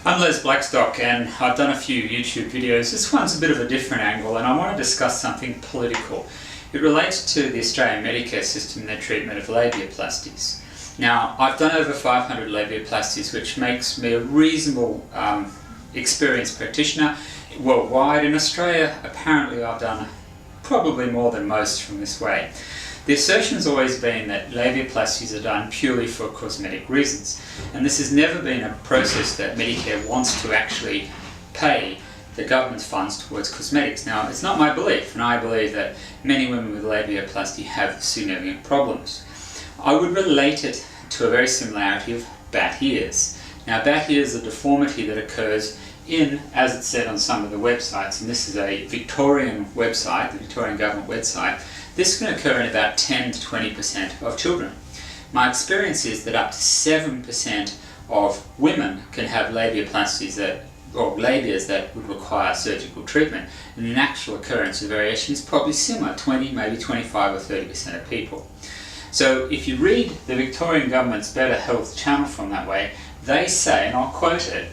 I'm Les Blackstock and I've done a few YouTube videos. This one's a bit of a different angle and I want to discuss something political. It relates to the Australian Medicare system and the treatment of labiaplasties. Now, I've done over 500 labiaplasties, which makes me a reasonable experienced practitioner worldwide. In Australia, apparently I've done probably more than most from this way. The assertion has always been that labiaplasties are done purely for cosmetic reasons, and this has never been a process that Medicare wants to actually pay the government's funds towards cosmetics. Now, it's not my belief, and I believe that many women with labiaplasty have significant problems. I would relate it to a very similarity of bat ears. Now, bat ears is a deformity that occurs in, as it's said on some of the websites, and this is a Victorian website, the Victorian government website. This can occur in about 10 to 20% of children. My experience is that up to 7% of women can have labiaplasties or labias that would require surgical treatment, and the actual occurrence of variation is probably similar, 20, maybe 25 or 30% of people. So if you read the Victorian government's Better Health channel from that way, they say, and I'll quote it,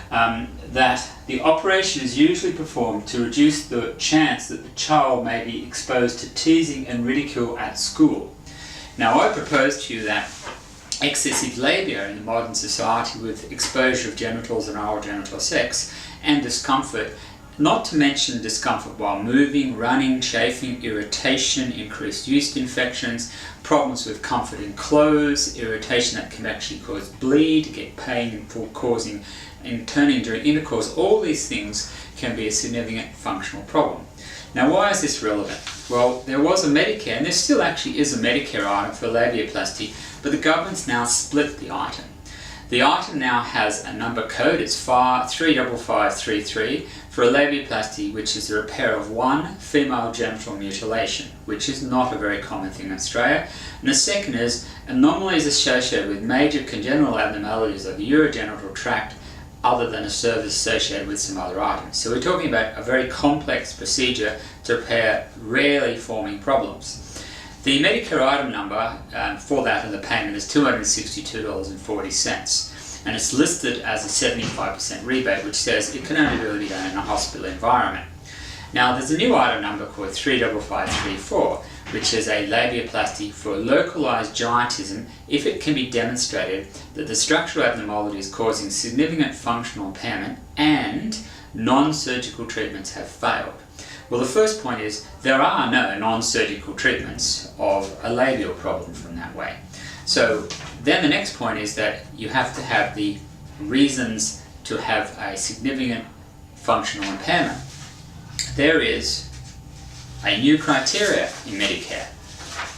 that the operation is usually performed to reduce the chance that the child may be exposed to teasing and ridicule at school. Now, I propose to you that excessive labia in the modern society, with exposure of genitals and oral genital sex and discomfort, not to mention discomfort while moving, running, chafing, irritation, increased yeast infections, problems with comfort in clothes, irritation that can actually cause bleed, get pain causing and turning during intercourse, all these things can be a significant functional problem. Now, why is this relevant? Well, there was a Medicare, and there still actually is a Medicare item for labiaplasty, but the government's now split the item. The item now has a number code, it's 35533, for a labiaplasty, which is the repair of one female genital mutilation, which is not a very common thing in Australia. And the second is anomalies associated with major congenital abnormalities of the urogenital tract, other than a service associated with some other items. So we're talking about a very complex procedure to repair rarely forming problems. The Medicare item number for that and the payment is $262.40, and it's listed as a 75% rebate, which says it can only really be done in a hospital environment. Now, there's a new item number called 35534, which is a labiaplasty for localized giantism if it can be demonstrated that the structural abnormality is causing significant functional impairment and non-surgical treatments have failed. Well, the first point is there are no non-surgical treatments of a labial problem from that way. So then the next point is that you have to have the reasons to have a significant functional impairment. There is a new criteria in Medicare,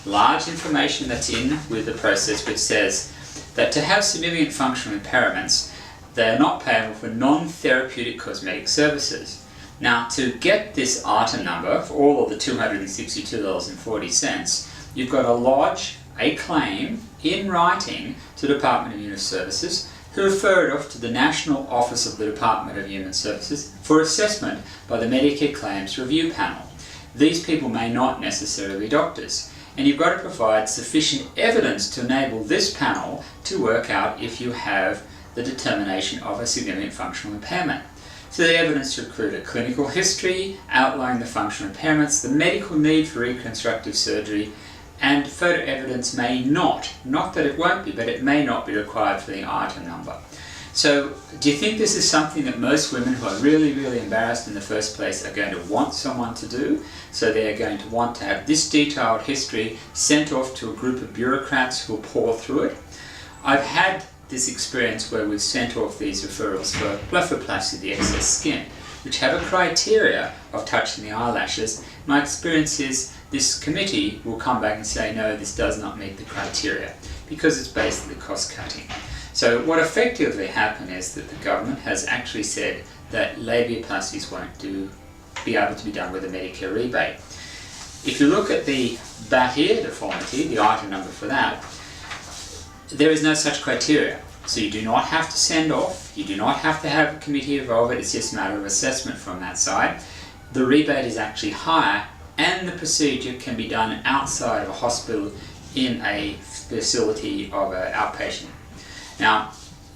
large information that's in with the process, which says that to have significant functional impairments, they are not payable for non-therapeutic cosmetic services. Now, to get this item number for all of the $262.40, you've got to lodge a claim in writing to the Department of Human Services, who refer it off to the National Office of the Department of Human Services for assessment by the Medicare Claims Review Panel. These people may not necessarily be doctors, and you've got to provide sufficient evidence to enable this panel to work out if you have the determination of a significant functional impairment. So the evidence should include a clinical history outlining the functional impairments, the medical need for reconstructive surgery, and photo evidence may not that it won't be, but it may not be required for the item number. So, do you think this is something that most women who are really, really embarrassed in the first place are going to want someone to do? So they're going to want to have this detailed history sent off to a group of bureaucrats who will pore through it? I've had this experience where we've sent off these referrals for blepharoplasty, the excess skin, which have a criteria of touching the eyelashes. My experience is this committee will come back and say, no, this does not meet the criteria, because it's basically cost cutting. So what effectively happened is that the government has actually said that labiaplasties won't be able to be done with a Medicare rebate. If you look at the bat ear deformity, the item number for that, there is no such criteria. So you do not have to send off, you do not have to have a committee involved, it's just a matter of assessment from that side. The rebate is actually higher, and the procedure can be done outside of a hospital in a facility of an outpatient. Now,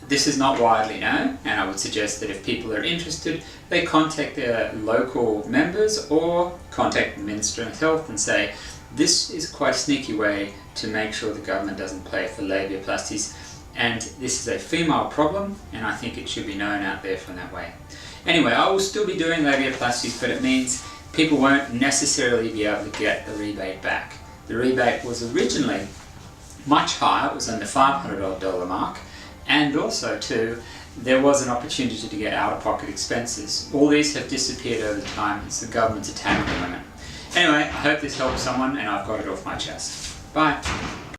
This is not widely known, and I would suggest that if people are interested, they contact their local members or contact the Minister of Health and say, this is quite a sneaky way to make sure the government doesn't pay for labiaplasties, and this is a female problem, and I think it should be known out there from that way. Anyway, I will still be doing labiaplasties, but it means people won't necessarily be able to get the rebate back. The rebate was originally much higher, it was on the $500 mark, and also too, there was an opportunity to get out-of-pocket expenses. All these have disappeared over time. It's the government's attack on women. Anyway, I hope this helps someone and I've got it off my chest. Bye.